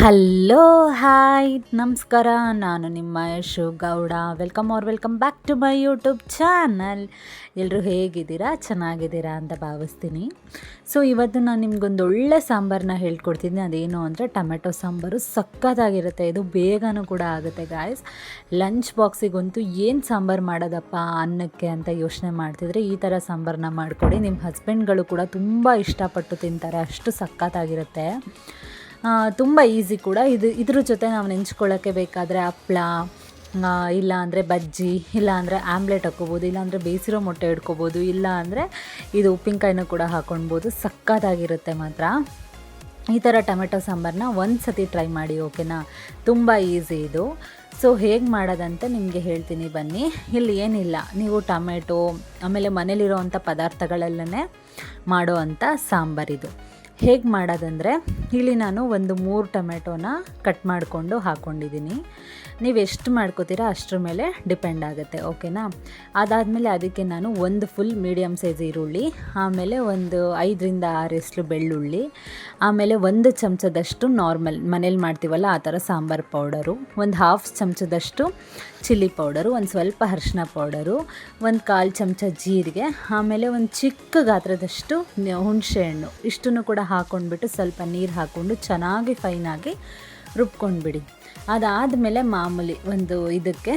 Hello hi ನಮಸ್ಕಾರ. ನಾನು ನಿಮ್ಮ Yashu Gowda. Welcome back to my YouTube channel. ಎಲ್ಲರೂ ಹೇಗಿದ್ದೀರಾ? ಚೆನ್ನಾಗಿದ್ದೀರಾ ಅಂತ ಭಾವಿಸ್ತೀನಿ. ಸೊ ಇವತ್ತು ನಾನು ನಿಮ್ಗೊಂದು ಒಳ್ಳೆ ಸಾಂಬಾರನ್ನ ಹೇಳ್ಕೊಡ್ತೀನಿ. ಅದೇನು ಅಂದರೆ ಟೊಮೆಟೊ ಸಾಂಬಾರು. ಸಖತ್ತಾಗಿರುತ್ತೆ. ಇದು ಬೇಗನೂ ಕೂಡ ಆಗುತ್ತೆ ಗಾಯ್ಸ್. ಲಂಚ್ ಬಾಕ್ಸಿಗಂತೂ ಏನು ಸಾಂಬಾರು ಮಾಡೋದಪ್ಪ ಅನ್ನಕ್ಕೆ ಅಂತ ಯೋಚನೆ ಮಾಡ್ತಿದ್ರೆ ಈ ಥರ ಸಾಂಬಾರನ್ನ ಮಾಡಿಕೊಡಿ. ನಿಮ್ಮ ಹಸ್ಬೆಂಡ್ಗಳು ಕೂಡ ತುಂಬ ಇಷ್ಟಪಟ್ಟು ತಿಂತಾರೆ. ಅಷ್ಟು ಸಖತ್ತಾಗಿರುತ್ತೆ. ತುಂಬ ಈಸಿ ಕೂಡ. ಇದ್ರ ಜೊತೆ ನಾವು ನೆಂಚ್ಕೊಳ್ಳೋಕ್ಕೆ ಬೇಕಾದರೆ ಹಪ್ಳ, ಇಲ್ಲ ಅಂದರೆ ಬಜ್ಜಿ, ಇಲ್ಲ ಅಂದರೆ ಆಮ್ಲೆಟ್ ಹಾಕ್ಕೋಬೋದು, ಇಲ್ಲಾಂದರೆ ಬೇಯಿಸಿರೋ ಮೊಟ್ಟೆ ಇಡ್ಕೋಬೋದು, ಇಲ್ಲ ಅಂದರೆ ಇದು ಉಪ್ಪಿನಕಾಯಿನೂ ಕೂಡ ಹಾಕ್ಕೊಳ್ಬೋದು. ಸಖತ್ತಾಗಿರುತ್ತೆ ಮಾತ್ರ. ಈ ಥರ ಟೊಮೆಟೊ ಸಾಂಬಾರನ್ನ ಒಂದು ಸತಿ ಟ್ರೈ ಮಾಡಿ, ಓಕೆನಾ? ತುಂಬ ಈಸಿ ಇದು. ಸೊ ಹೇಗೆ ಮಾಡೋದಂತ ನಿಮಗೆ ಹೇಳ್ತೀನಿ ಬನ್ನಿ. ಇಲ್ಲಿ ಏನಿಲ್ಲ, ನೀವು ಟೊಮೆಟೊ ಆಮೇಲೆ ಮನೇಲಿರೋವಂಥ ಪದಾರ್ಥಗಳಲ್ಲೇ ಮಾಡೋ ಅಂಥ ಸಾಂಬಾರಿದು. ಹೇಗೆ ಮಾಡೋದಂದರೆ, ಇಲ್ಲಿ ನಾನು ಒಂದು 3 ಟೊಮೆಟೊನ ಕಟ್ ಮಾಡಿಕೊಂಡು ಹಾಕ್ಕೊಂಡಿದ್ದೀನಿ. ನೀವು ಎಷ್ಟು ಮಾಡ್ಕೋತೀರಾ ಅಷ್ಟರ ಮೇಲೆ ಡಿಪೆಂಡ್ ಆಗುತ್ತೆ, ಓಕೆನಾ? ಅದಾದಮೇಲೆ ಅದಕ್ಕೆ ನಾನು ಒಂದು ಫುಲ್ ಮೀಡಿಯಮ್ ಸೈಜ್ ಈರುಳ್ಳಿ, ಆಮೇಲೆ ಒಂದು 5ರಿಂದ 6 ಎಸ್ಲು ಬೆಳ್ಳುಳ್ಳಿ, ಆಮೇಲೆ 1 ಚಮಚದಷ್ಟು ನಾರ್ಮಲ್ ಮನೇಲಿ ಮಾಡ್ತೀವಲ್ಲ ಆ ಥರ ಸಾಂಬಾರು ಪೌಡರು, ಒಂದು 1/2 ಚಮಚದಷ್ಟು ಚಿಲ್ಲಿ ಪೌಡರು, ಒಂದು ಸ್ವಲ್ಪ ಅರಿಶಿನ ಪೌಡರು, ಒಂದು 1/4 ಚಮಚ ಜೀರಿಗೆ, ಆಮೇಲೆ ಒಂದು ಚಿಕ್ಕ ಗಾತ್ರದಷ್ಟು ಹುಣಸೆಹಣ್ಣು. ಇಷ್ಟನ್ನು ಕೂಡ ಹಾಕ್ಕೊಂಡ್ಬಿಟ್ಟು ಸ್ವಲ್ಪ ನೀರು ಹಾಕ್ಕೊಂಡು ಚೆನ್ನಾಗಿ ಫೈನಾಗಿ ರುಬ್ಕೊಂಡ್ಬಿಡಿ. ಅದಾದಮೇಲೆ ಮಾಮೂಲಿ ಇದಕ್ಕೆ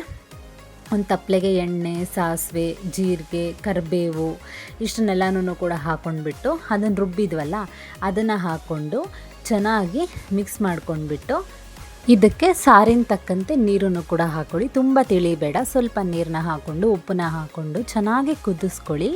ಒಂದು ತಪ್ಪಲೆಗೆ ಎಣ್ಣೆ, ಸಾಸಿವೆ, ಜೀರಿಗೆ, ಕರಿಬೇವು ಇಷ್ಟನ್ನೆಲ್ಲನೂ ಕೂಡ ಹಾಕ್ಕೊಂಡ್ಬಿಟ್ಟು ಅದನ್ನು ರುಬ್ಬಿದ್ವಲ್ಲ ಅದನ್ನು ಹಾಕ್ಕೊಂಡು ಚೆನ್ನಾಗಿ ಮಿಕ್ಸ್ ಮಾಡ್ಕೊಂಡ್ಬಿಟ್ಟು ಇದಕ್ಕೆ ಸಾರಿನ ತಕ್ಕಂತೆ ನೀರನ್ನು ಕೂಡ ಹಾಕ್ಕೊಳ್ಳಿ. ತುಂಬ ತಿಳಿಬೇಡ, ಸ್ವಲ್ಪ ನೀರನ್ನ ಹಾಕ್ಕೊಂಡು ಉಪ್ಪನ್ನ ಹಾಕ್ಕೊಂಡು ಚೆನ್ನಾಗಿ ಕುದಿಸ್ಕೊಳ್ಳಿ.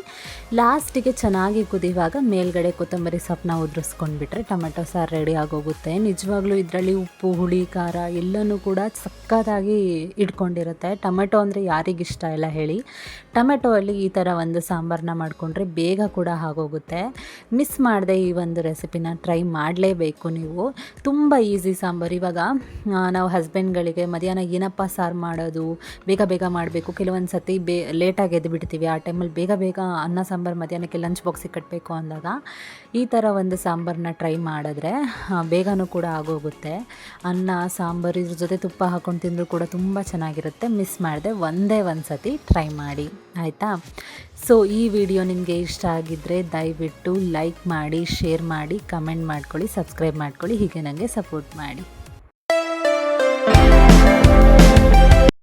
ಲಾಸ್ಟಿಗೆ ಚೆನ್ನಾಗಿ ಕುದಿಯುವಾಗ ಮೇಲ್ಗಡೆ ಕೊತ್ತಂಬರಿ ಸೊಪ್ಪನ್ನ ಉದುರಿಸ್ಕೊಂಡ್ಬಿಟ್ರೆ ಟೊಮೆಟೊ ಸಾರು ರೆಡಿ ಆಗೋಗುತ್ತೆ. ನಿಜವಾಗ್ಲೂ ಇದರಲ್ಲಿ ಉಪ್ಪು, ಹುಳಿ, ಖಾರ ಎಲ್ಲನೂ ಕೂಡ ಸಖತ್ತಾಗಿ ಇಟ್ಕೊಂಡಿರುತ್ತೆ. ಟೊಮೆಟೊ ಅಂದರೆ ಯಾರಿಗಿಷ್ಟ ಇಲ್ಲ ಹೇಳಿ? ಟೊಮೆಟೊ ಅಲ್ಲಿ ಈ ಥರ ಒಂದು ಸಾಂಬಾರನ್ನ ಮಾಡಿಕೊಂಡ್ರೆ ಬೇಗ ಕೂಡ ಆಗೋಗುತ್ತೆ. ಮಿಸ್ ಮಾಡದೆ ಈ ಒಂದು ರೆಸಿಪಿನ ಟ್ರೈ ಮಾಡಲೇಬೇಕು ನೀವು. ತುಂಬ ಈಸಿ ಸಾಂಬಾರು. ಇವಾಗ ನಾವು ಹಸ್ಬೆಂಡ್ಗಳಿಗೆ ಮಧ್ಯಾಹ್ನ ಏನಪ್ಪ ಸಾರು ಮಾಡೋದು, ಬೇಗ ಮಾಡಬೇಕು, ಕೆಲವೊಂದು ಸತಿ ಲೇಟಾಗಿ ಎದ್ದು ಬಿಡ್ತೀವಿ. ಆ ಟೈಮಲ್ಲಿ ಬೇಗ ಅನ್ನ ಸಾಂಬಾರು ಮಧ್ಯಾಹ್ನಕ್ಕೆ ಲಂಚ್ ಬಾಕ್ಸಿಗೆ ಕಟ್ಟಬೇಕು ಅಂದಾಗ ಈ ಥರ ಒಂದು ಸಾಂಬಾರನ್ನ ಟ್ರೈ ಮಾಡಿದ್ರೆ ಬೇಗನೂ ಕೂಡ ಆಗೋಗುತ್ತೆ. ಅನ್ನ ಸಾಂಬಾರು ಇದ್ರ ಜೊತೆ ತುಪ್ಪ ಹಾಕ್ಕೊಂಡು ತಿಂದರೂ ಕೂಡ ತುಂಬ ಚೆನ್ನಾಗಿರುತ್ತೆ. ಮಿಸ್ ಮಾಡದೆ ಒಂದೇ ಒಂದು ಸತಿ ಟ್ರೈ ಮಾಡಿ, ಆಯಿತಾ? ಸೊ ಈ ವಿಡಿಯೋ ನಿಮಗೆ ಇಷ್ಟ ಆಗಿದ್ದರೆ ದಯವಿಟ್ಟು ಲೈಕ್ ಮಾಡಿ, ಶೇರ್ ಮಾಡಿ, ಕಮೆಂಟ್ ಮಾಡ್ಕೊಳ್ಳಿ, ಸಬ್ಸ್ಕ್ರೈಬ್ ಮಾಡ್ಕೊಳ್ಳಿ. ಹೀಗೆ ನನಗೆ ಸಪೋರ್ಟ್ ಮಾಡಿ.